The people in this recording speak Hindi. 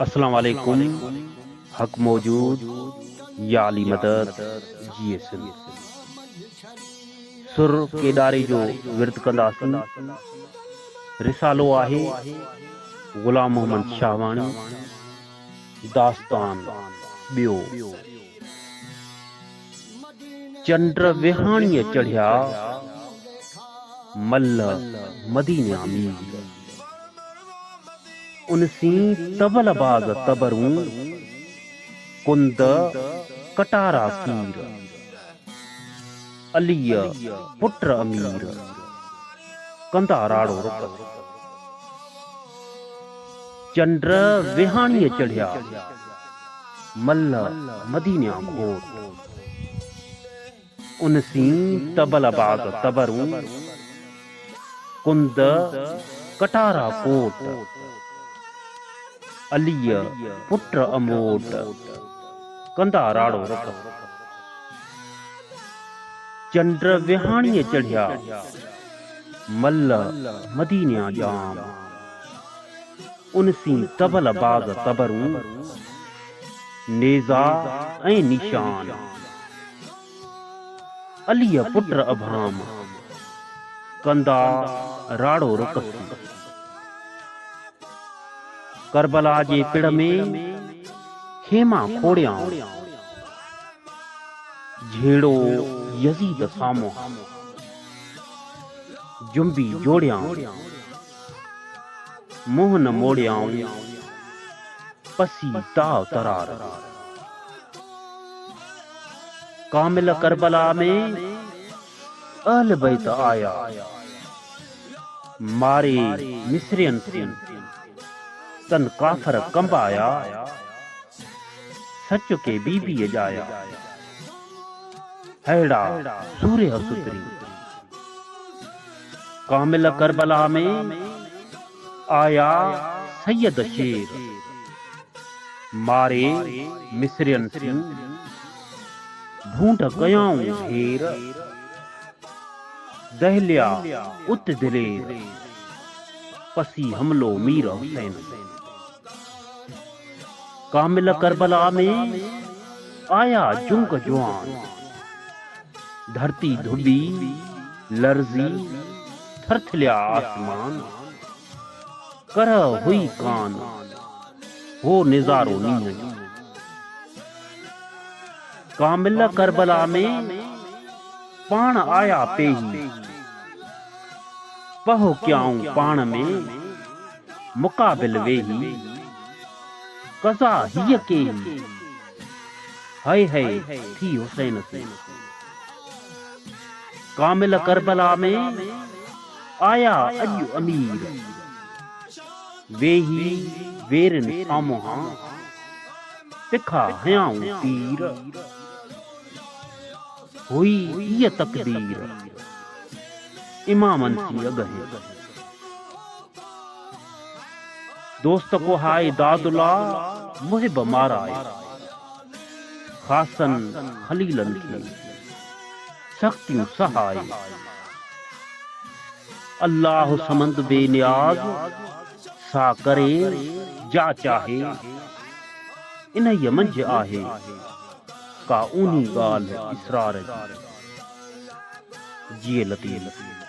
अस्सलाम वालेकुम। हक मौजूद या अली मदद जीएसएल सुर केदारे जो विर्द कंदासीं रिसालो आहे गुलाम मोहम्मद शाहवाणी दास्तान ॿियो। चंद्र विहाणीअ चढ़िया मल्ल मदीना मीर उनसी तबल बाज़ तबरूं कुंद कटारा कीर अलीय पुत्र अमीर कंदा राड़ो रुक। चंद्र विहाणीअ चढ़िया मल्ल मदीना घोट उनसी तबल बाज़ तबरूं कुंद कटारा कोट अलीय पुत्र अमोट कंदा राड़ो रुक। चंद्र विहाणीअ चढ़िया मल्ल मदीना जाम उनसी तबल बाज़ तबरूं नेज़ा ऐं निशान अलीय पुत्र अभाम कंदा राड़ो रुकसी। करबला जे पिड़ में खेमा खोड़ियां झेड़ो यजीद सामो जुंबी जोड़ियां मोहन मोड़ियां पसी ताव तरार। कामिल करबला में अहल बैत आया मारे मिस्रियन से तन काफर कंबाया सच के बीबी जाया हैड़ा सूर्य सुतरी। कामिल करबला में आया सैयद शेर मारे मिस्रियन सिंह ढूंढ गयाऊं ढेर दहलिया उत दिलेर पसी हमलो मीर हुसैन। कामिल करबला में आया जुंग जवान धरती धुबी लर्जी थरथलिया आसमान कर हुई कान हो निजारो नींद। कामिल करबला में पाण आया पेही पहो क्याऊं पाण में मुकाबिल वेही कज़ा हिय के हाय हाय थी हुसैन से। कामिल करबला में आया अजु अमीर वेही वेरन सामोहा तिखा हयाऊं तीर हुई हिय तकदीर इमामन सी अगहे। दोस्त को हाय दादुला मुहिब माराए खासन खलीलन की शक्तियों सहाय। अल्लाह समंद बेनियाज सा करे जा चाहे इन यमंज आहे का ऊनी गाल इसरार जी लतीफ़।